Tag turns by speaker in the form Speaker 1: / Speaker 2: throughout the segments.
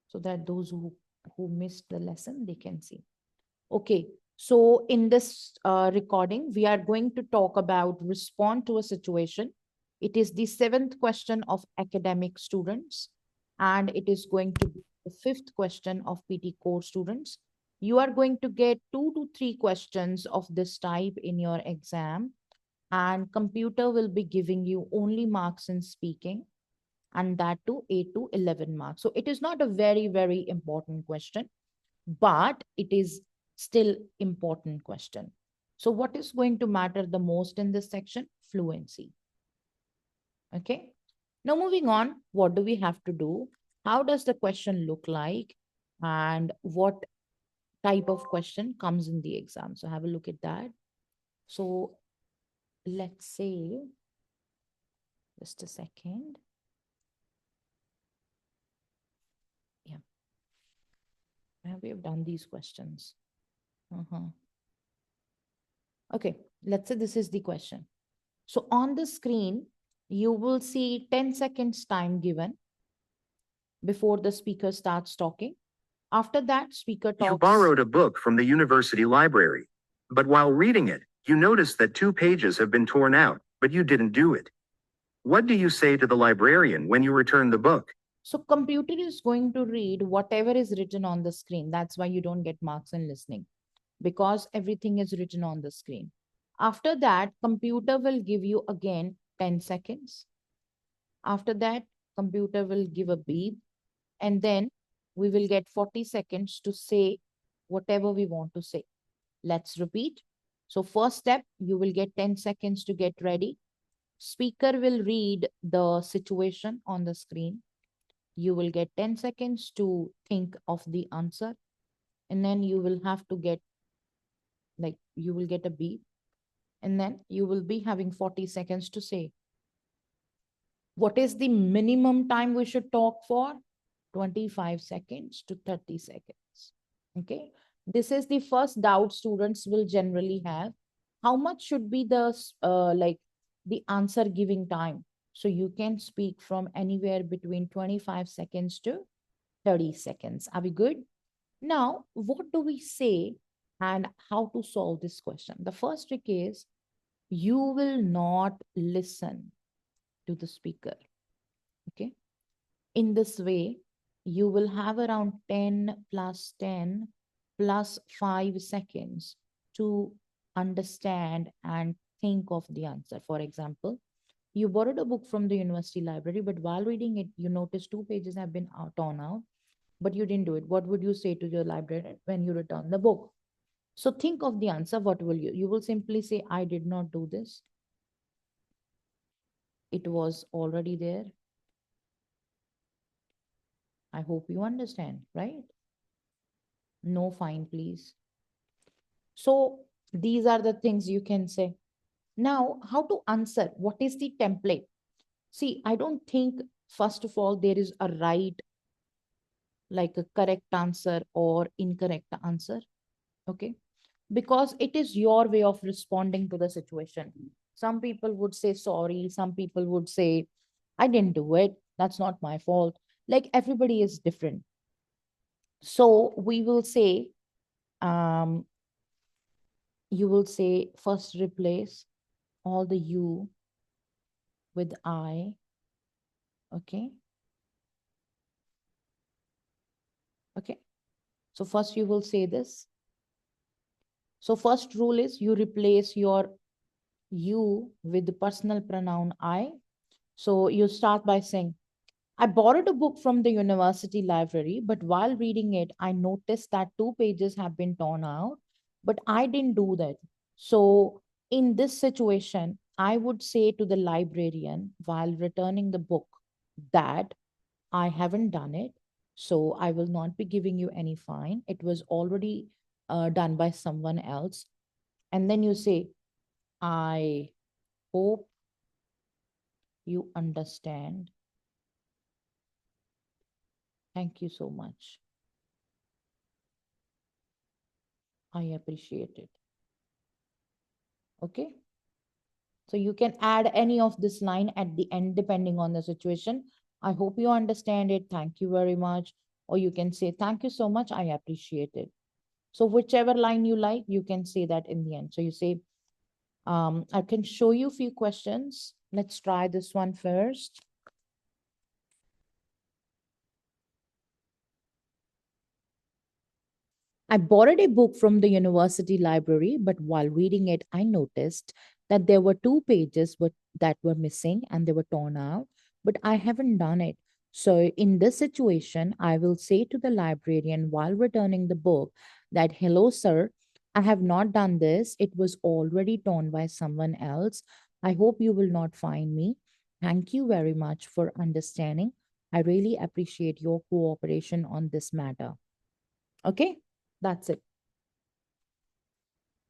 Speaker 1: so that those who missed the lesson, they can see. Okay, so in this recording, we are going to talk about respond to a situation. It is the seventh question of academic students, and it is going to be the fifth question of PT core students. You are going to get 2 to 3 questions of this type in your exam, and computer will be giving you only marks in speaking, and that to 8 to 11 marks. So it is not a very, very important question, but it is still important question. So what is going to matter the most in this section? Fluency. Okay. Now moving on, what do we have to do? How does the question look like? And what type of question comes in the exam? So have a look at that. So let's say, just a second. Yeah, we have done these questions. Okay, let's say this is the question. So on the screen, you will see 10 seconds time given before the speaker starts talking. After that, speaker talks.
Speaker 2: You borrowed a book from the university library. But while reading it, you noticed that 2 pages have been torn out, but you didn't do it. What do you say to the librarian when you return the book?
Speaker 1: So computer is going to read whatever is written on the screen. That's why you don't get marks in listening, because everything is written on the screen. After that, computer will give you again 10 seconds. After that, computer will give a beep, and then we will get 40 seconds to say whatever we want to say. Let's repeat. So first step, you will get 10 seconds to get ready. Speaker will read the situation on the screen. You will get 10 seconds to think of the answer. And then you will have to get, like, you will get a beep. And then you will be having 40 seconds to say. What is the minimum time we should talk for? 25 seconds to 30 seconds. Okay. This is the first doubt students will generally have. How much should be the the answer giving time? So you can speak from anywhere between 25 seconds to 30 seconds. Are we good? Now, what do we say and how to solve this question? The first trick is you will not listen to the speaker. Okay. In this way, you will have around 10 plus 10 plus 5 seconds to understand and think of the answer. For example, you borrowed a book from the university library, but while reading it, you noticed 2 pages have been torn out, but you didn't do it. What would you say to your librarian when you return the book? So think of the answer. What will you? You will simply say, I did not do this. It was already there. I hope you understand, right? No fine, please. So these are the things you can say. Now, how to answer? What is the template? See, I don't think, first of all, there is a right, like a correct answer or incorrect answer. Okay. Because it is your way of responding to the situation. Some people would say sorry. Some people would say, I didn't do it. That's not my fault. Like everybody is different. So we will say, um, you will say first replace all the you with I. Okay. Okay. So first you will say this. So first rule is you replace your you with the personal pronoun I. So you start by saying, I borrowed a book from the university library, but while reading it, I noticed that 2 pages have been torn out, but I didn't do that. So in this situation, I would say to the librarian while returning the book that I haven't done it. So I will not be giving you any fine. It was already done by someone else. And then you say, I hope you understand. Thank you so much. I appreciate it. Okay. So you can add any of this line at the end depending on the situation. I hope you understand it. Thank you very much. or you can say, thank you so much, I appreciate it. So whichever line you like, you can say that in the end. So you say, I can show you a few questions. Let's try this one first. I borrowed a book from the university library, but while reading it, I noticed that there were two pages that were missing and they were torn out, but I haven't done it. So, in this situation, I will say to the librarian while returning the book that, hello, sir, I have not done this. It was already torn by someone else. I hope you will not find me. Thank you very much for understanding. I really appreciate your cooperation on this matter. Okay? That's it.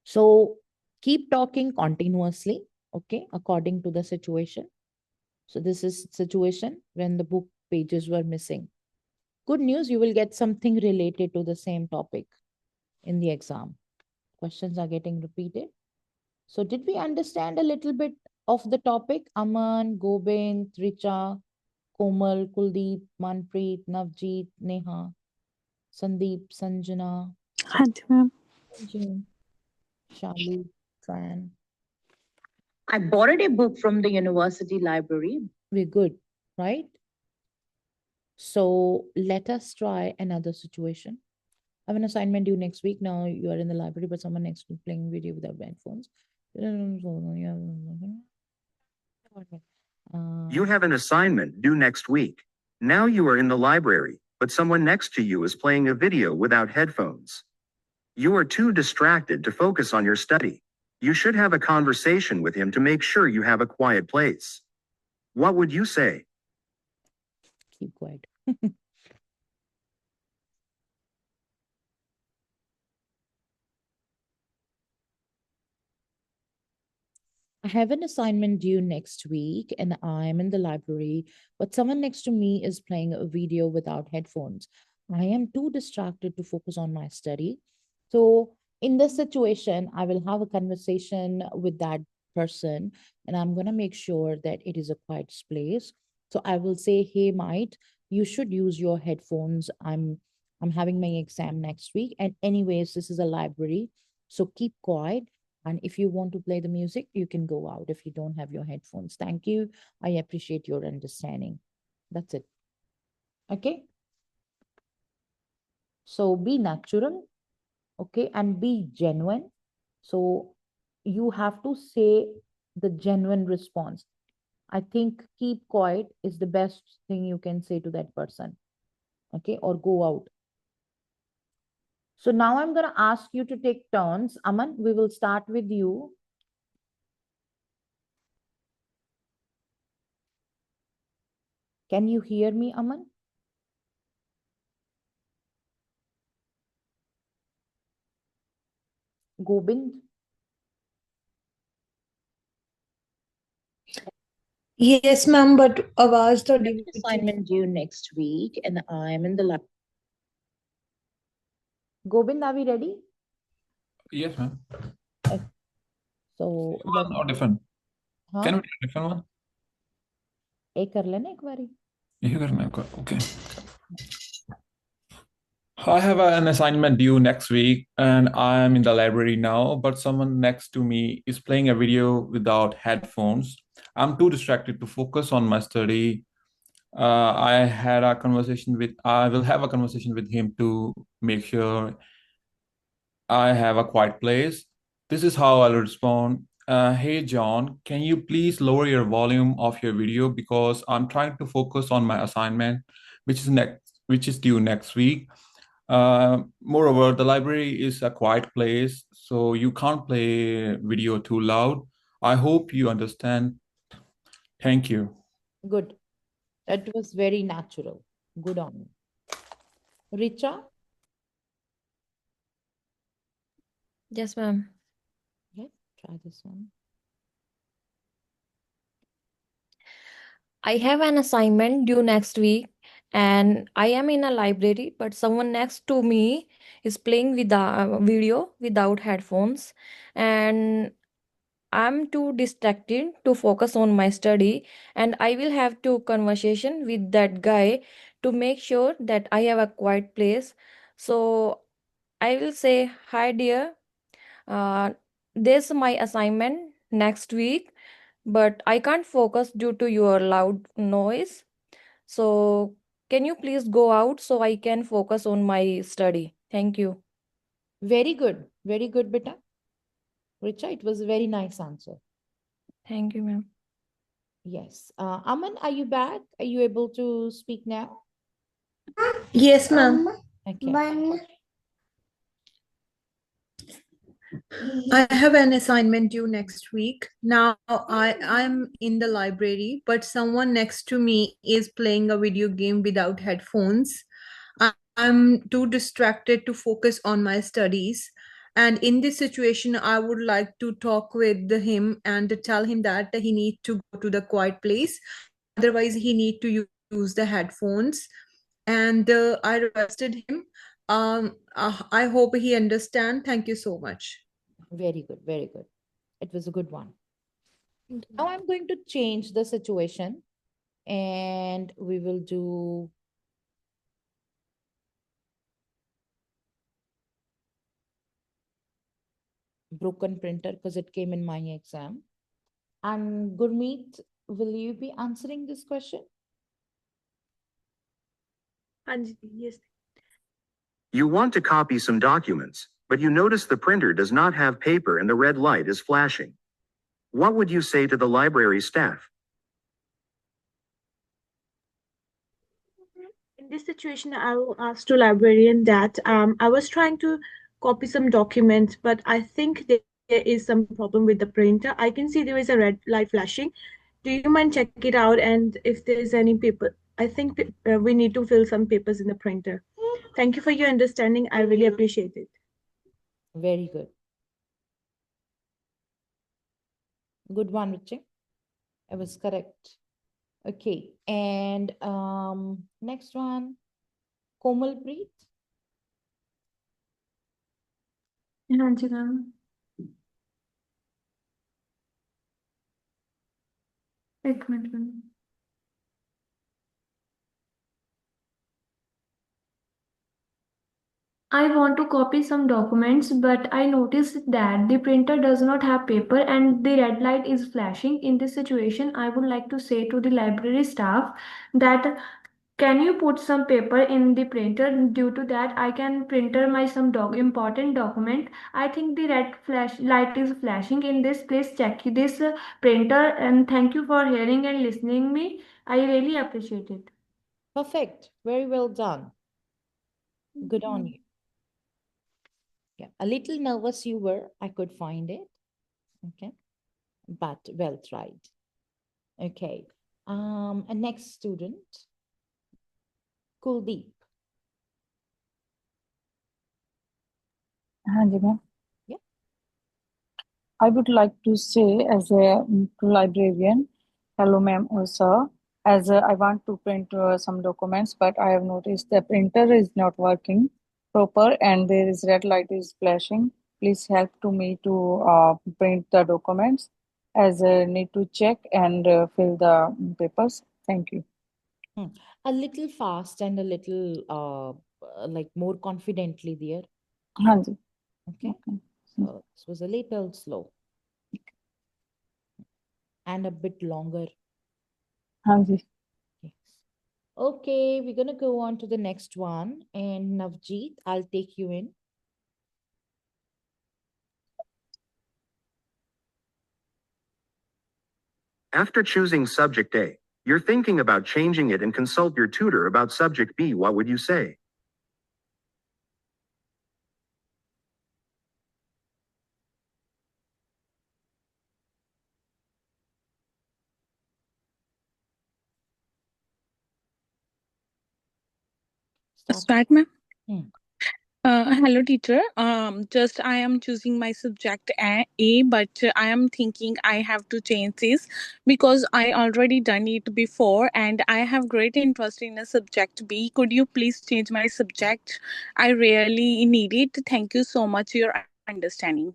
Speaker 1: So keep talking continuously, okay, according to the situation. So this is situation when the book pages were missing. Good news, you will get something related to the same topic in the exam. Questions are getting repeated. So did we understand a little bit of the topic? Aman, Gobind, Richa, Komal, Kuldeep, Manpreet, Navjeet, Neha, Sandeep, Sanjana,
Speaker 3: हाँ जी ma'am
Speaker 1: Jane, Shalu, Tran. I borrowed a book from the university library. We're good, right? So let us try another situation. I have an assignment due next week. Now you are in the library, but someone next to you playing video without headphones.
Speaker 2: You have an assignment due next week. Now you are in the library, but someone next to you is playing a video without headphones. You are too distracted to focus on your study. You should have a conversation with him to make sure you have a quiet place. What would you say?
Speaker 1: Keep quiet. I have an assignment due next week and I'm in the library, but someone next to me is playing a video without headphones. I am too distracted to focus on my study. So, in this situation, I will have a conversation with that person and I'm going to make sure that it is a quiet place. So, I will say, hey, mate, you should use your headphones. I'm having my exam next week. And, anyways, this is a library. So, keep quiet and if you want to play the music, you can go out if you don't have your headphones. Thank you. I appreciate your understanding. That's it. Okay. So be natural, okay, and be genuine. So you have to say the genuine response. I think keep quiet is the best thing you can say to that person, okay, or go out. So now I'm going to ask you to take turns. Aman, we will start with you. Can you hear me, Aman? Gobind?
Speaker 3: Yes ma'am but आवाज थोड़ी
Speaker 1: Assignment due next week and I'm in the lab. Gobind, are we ready?
Speaker 4: Yes, ma'am.
Speaker 1: So
Speaker 4: One or different?
Speaker 1: हाँ
Speaker 4: Can we do a different one?
Speaker 1: एक कर लेना एक बारी.
Speaker 4: You करना है, okay. I have an assignment due next week and I am in the library now, but someone next to me is playing a video without headphones. I'm too distracted to focus on my study. I will have a conversation with him to make sure I have a quiet place. This is how I'll respond. Hey, John, can you please lower your volume of your video because I'm trying to focus on my assignment, which is due next week. Moreover, the library is a quiet place, so you can't play video too loud. I hope you understand. Thank you.
Speaker 1: Good. That was very natural. Good on you. Richa?
Speaker 5: Yes, ma'am.
Speaker 1: Yes, try this one.
Speaker 5: I have an assignment due next week and I am in a library, but someone next to me is playing with the video without headphones and I'm too distracted to focus on my study and I will have to conversation with that guy to make sure that I have a quiet place. So I will say, hi, dear. This is my assignment next week, but I can't focus due to your loud noise. So can you please go out so I can focus on my study? Thank you.
Speaker 1: Very good. Very good, beta. Richa, it was a very nice answer.
Speaker 5: Thank you, ma'am.
Speaker 1: Yes. Aman, are you back? Are you able to speak now?
Speaker 3: Yes, ma'am.
Speaker 1: Okay.
Speaker 3: I have an assignment due next week. Now I'm in the library, but someone next to me is playing a video game without headphones. I'm too distracted to focus on my studies. And in this situation, I would like to talk with him and tell him that he needs to go to the quiet place. Otherwise, he need to use the headphones. And I requested him. I hope he understand. Thank you so much.
Speaker 1: Very good. Very good. It was a good one. Now I'm going to change the situation and we will do broken printer because it came in my exam. And Gurmeet, will you be answering this question?
Speaker 3: Yes.
Speaker 2: You want to copy some documents, but you notice the printer does not have paper and the red light is flashing. What would you say to the library staff?
Speaker 6: In this situation, I will ask to librarian that I was trying to copy some documents, but I think there is some problem with the printer. I can see there is a red light flashing. Do you mind check it out? And if there is any paper, I think we need to fill some papers in the printer. Thank you for your understanding. I really appreciate it.
Speaker 1: Very good. Good one, Richie. I was correct. Okay. And next one, Komalpreet.
Speaker 7: Hanji ma'am. एक minute ma'am. I want to copy some documents, but I noticed that the printer does not have paper and the red light is flashing. In this situation, I would like to say to the library staff that can you put some paper in the printer? Due to that, I can printer my some important document. I think the red flash light is flashing in this. Please check this printer, and thank you for hearing and listening me. I really appreciate it.
Speaker 1: Perfect. Very well done. Good on you. Yeah. A little nervous you were. I could find it. Okay. But well tried. Okay. A next student, Kuldeep.
Speaker 8: Hanji ma'am.
Speaker 1: Yeah.
Speaker 8: I would like to say as a librarian, hello ma'am or sir, as I want to print some documents, but I have noticed the printer is not working proper and there is red light is flashing. Please help to me to print the documents as I need to check and fill the papers. Thank you.
Speaker 1: A little fast and a little like more confidently there.
Speaker 8: Hanji.
Speaker 1: Okay.
Speaker 8: Okay.
Speaker 1: So this was a little slow. And a bit longer.
Speaker 8: Hanji.
Speaker 1: Yes. Okay, we're gonna go on to the next one. And Navjeet, I'll take you in.
Speaker 2: After choosing subject A, you're thinking about changing it and consult your tutor about subject B. What would you say?
Speaker 9: Start, ma'am.
Speaker 1: Hmm.
Speaker 9: Hello, teacher. Just I am choosing my subject A, but I am thinking I have to change this because I already done it before, and I have great interest in a subject B. Could you please change my subject? I really need it. Thank you so much for your understanding.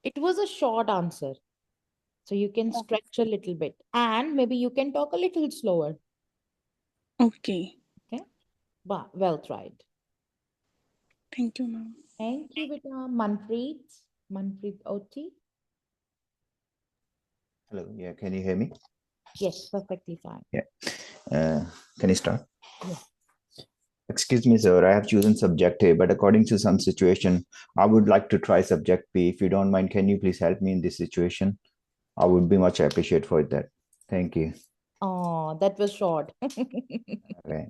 Speaker 1: It was a short answer. So you can stretch a little bit and maybe you can talk a little slower.
Speaker 9: Okay.
Speaker 1: Okay. Well tried.
Speaker 9: Thank you, ma'am.
Speaker 1: Thank you, beta. Manpreet OT.
Speaker 10: Hello, yeah, can you hear me?
Speaker 1: Yes, perfectly fine.
Speaker 10: Yeah. Can you start?
Speaker 1: Yeah.
Speaker 10: Excuse me, sir, I have chosen subject A, but according to some situation, I would like to try subject B. If you don't mind, can you please help me in this situation? I would be much appreciated for that. Thank you.
Speaker 1: Oh, that was short.
Speaker 10: Okay.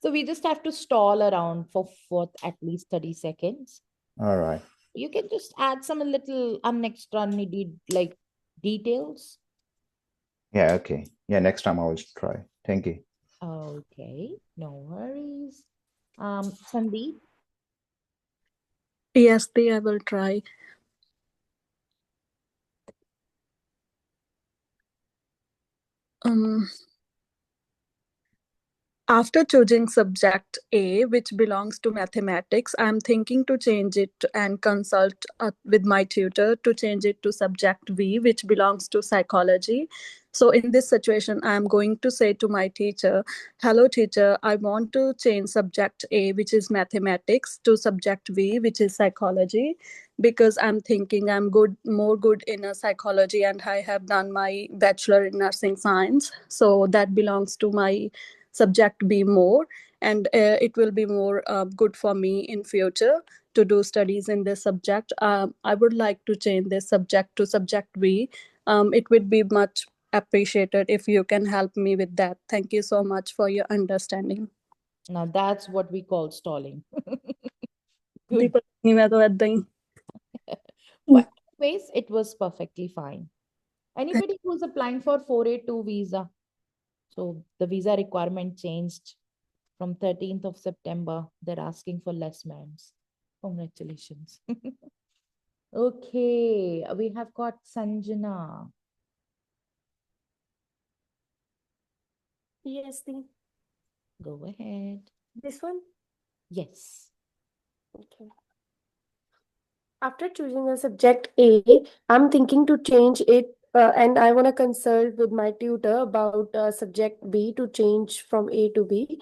Speaker 1: So we just have to stall around for at least 30 seconds.
Speaker 10: All right.
Speaker 1: You can just add some little unextra needed like details.
Speaker 10: Yeah, okay. Yeah, next time I will try. Thank you.
Speaker 1: Okay, no worries. Sandeep,
Speaker 9: Yes, I will try. After choosing subject A, which belongs to mathematics, I'm thinking to change it and consult with my tutor to change it to subject B, which belongs to psychology. So, in this situation, I'm going to say to my teacher, "Hello, teacher, I want to change subject A, which is mathematics, to subject B, which is psychology, because I'm thinking I'm more good in psychology, and I have done my bachelor in nursing science. So, that belongs to my subject B more, and it will be more good for me in future to do studies in this subject. I would like to change this subject to subject B. It would be much appreciated if you can help me with that. Thank you so much for your understanding.
Speaker 1: now that's what we call stalling. Good.
Speaker 9: People मैं तो ऐदा ही
Speaker 1: But anyways, it was perfectly fine. Anybody who's applying for 482 visa, so the visa requirement changed from 13th of September. They're asking for less mans. Congratulations. Okay, we have got Sanjana.
Speaker 11: Yes,
Speaker 1: Go ahead.
Speaker 11: this one.
Speaker 1: Yes.
Speaker 11: Okay. After choosing a subject A, I'm thinking to change it, and I want to consult with my tutor about subject B to change from A to B.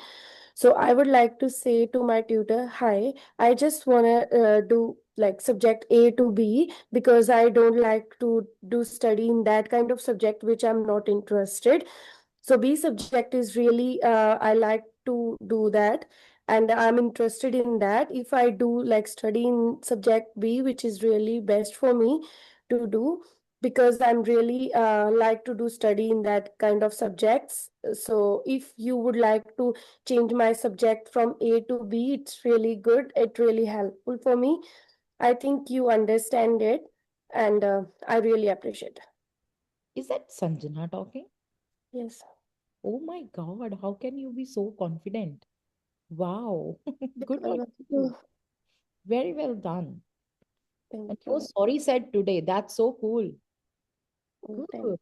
Speaker 11: So I would like to say to my tutor, "Hi, I just want to do like subject A to B because I don't like to do study in that kind of subject which I'm not interested. So B subject is really I like to do that, and I'm interested in that. If I do like study in subject B, which is really best for me to do, because I'm really like to do study in that kind of subjects. So if you would like to change my subject from A to B, it's really good. It's really helpful for me. I think you understand it, and I really appreciate it."
Speaker 1: Is that Sanjana talking?
Speaker 11: Yes.
Speaker 1: Oh my God, how can you be so confident? Wow. Good on
Speaker 11: Because
Speaker 1: you. Very well done.
Speaker 11: thank
Speaker 1: And
Speaker 11: you.
Speaker 1: no sorry said today. That's so cool.
Speaker 11: Thank
Speaker 1: Good.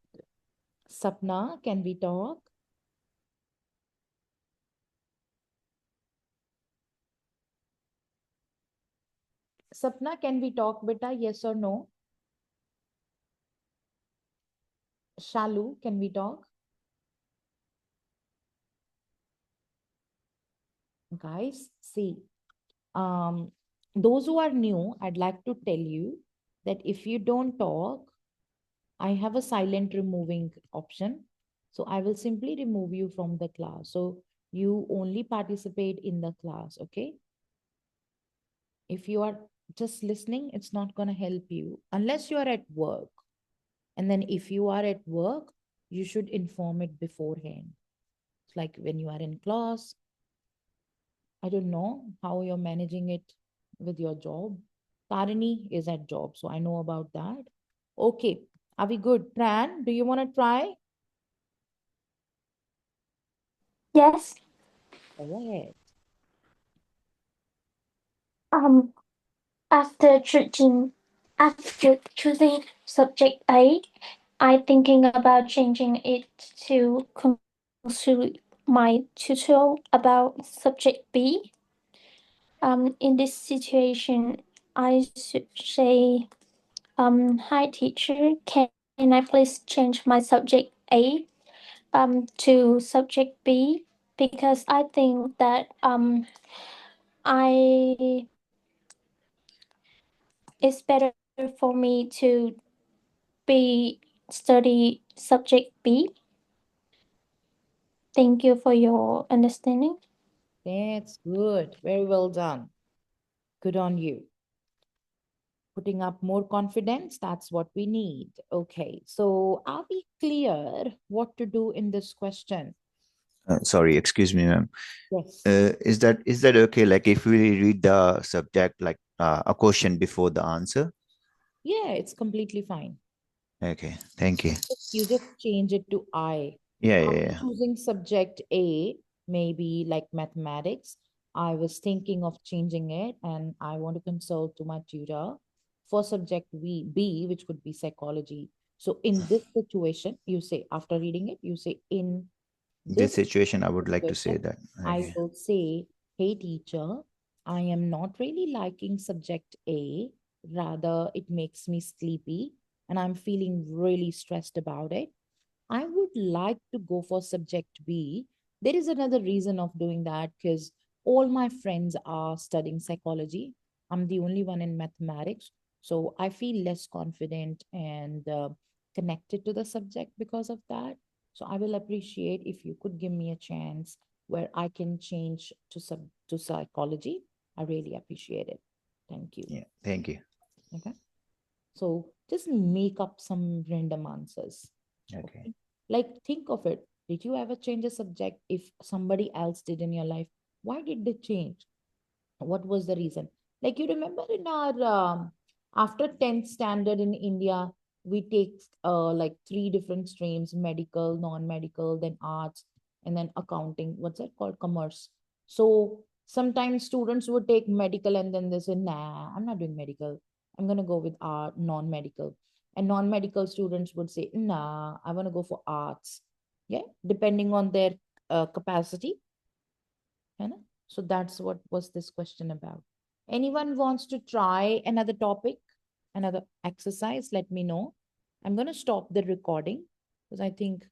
Speaker 1: Sapna, can we talk? Sapna, can we talk, beta? Yes or no? Shalu, can we talk? Guys, see, those who are new, I'd like to tell you that if you don't talk, I have a silent removing option. So I will simply remove you from the class. So you only participate in the class, okay? If you are just listening, it's not going to help you unless you are at work. And then if you are at work, you should inform it beforehand. It's like when you are in class, I don't know how you're managing it with your job. Tarini is at job, so I know about that. Okay, are we good? Pran, do you want to try?
Speaker 7: Yes.
Speaker 1: Go ahead.
Speaker 7: Um, after choosing subject A, I'm thinking about changing it to consult my tutor about subject B. In this situation, I should say, "Hi teacher, can I please change my subject A to subject B
Speaker 12: because I think that I it's better for me to be study subject B. Thank you for your understanding.
Speaker 1: That's good. Very well done. Good on you. Putting up more confidence, that's what we need. Okay, so are we clear what to do in this question?
Speaker 10: Sorry, excuse me, ma'am.
Speaker 1: Yes.
Speaker 10: Is that okay? Like if we read the subject like a question before the answer?
Speaker 1: Yeah, it's completely fine.
Speaker 10: Okay, thank you.
Speaker 1: You just change it to I.
Speaker 10: Yeah,
Speaker 1: I'm
Speaker 10: yeah, yeah.
Speaker 1: choosing subject A, maybe like mathematics. I was thinking of changing it and I want to consult to my tutor for subject B, which could be psychology. So in this situation, you say, after reading it, you say, in
Speaker 10: This
Speaker 1: this
Speaker 10: situation, I would like to say
Speaker 1: situation,
Speaker 10: that.
Speaker 1: I
Speaker 10: Okay.
Speaker 1: will say, hey teacher, I am not really liking subject A. Rather, it makes me sleepy and I'm feeling really stressed about it. I would like to go for subject B. There is another reason of doing that because all my friends are studying psychology. I'm the only one in mathematics. So I feel less confident and connected to the subject because of that. So I will appreciate if you could give me a chance where I can change to psychology. I really appreciate it. Thank you.
Speaker 10: Yeah, thank you.
Speaker 1: Okay. So just make up some random answers.
Speaker 10: Okay.
Speaker 1: Like, think of it. Did you ever change a subject if somebody else did in your life? Why did they change? What was the reason? Like, you remember in our, after 10th standard in India, we take like 3 different streams, medical, non-medical, then arts, and then accounting. What's that called? Commerce. So sometimes students would take medical and then they say, nah, I'm not doing medical. I'm going to go with art, non-medical. And non-medical students would say, nah, I want to go for arts. Yeah, depending on their capacity. है ना? So that's what was this question about. Anyone wants to try another topic, another exercise? Let me know. I'm going to stop the recording because I think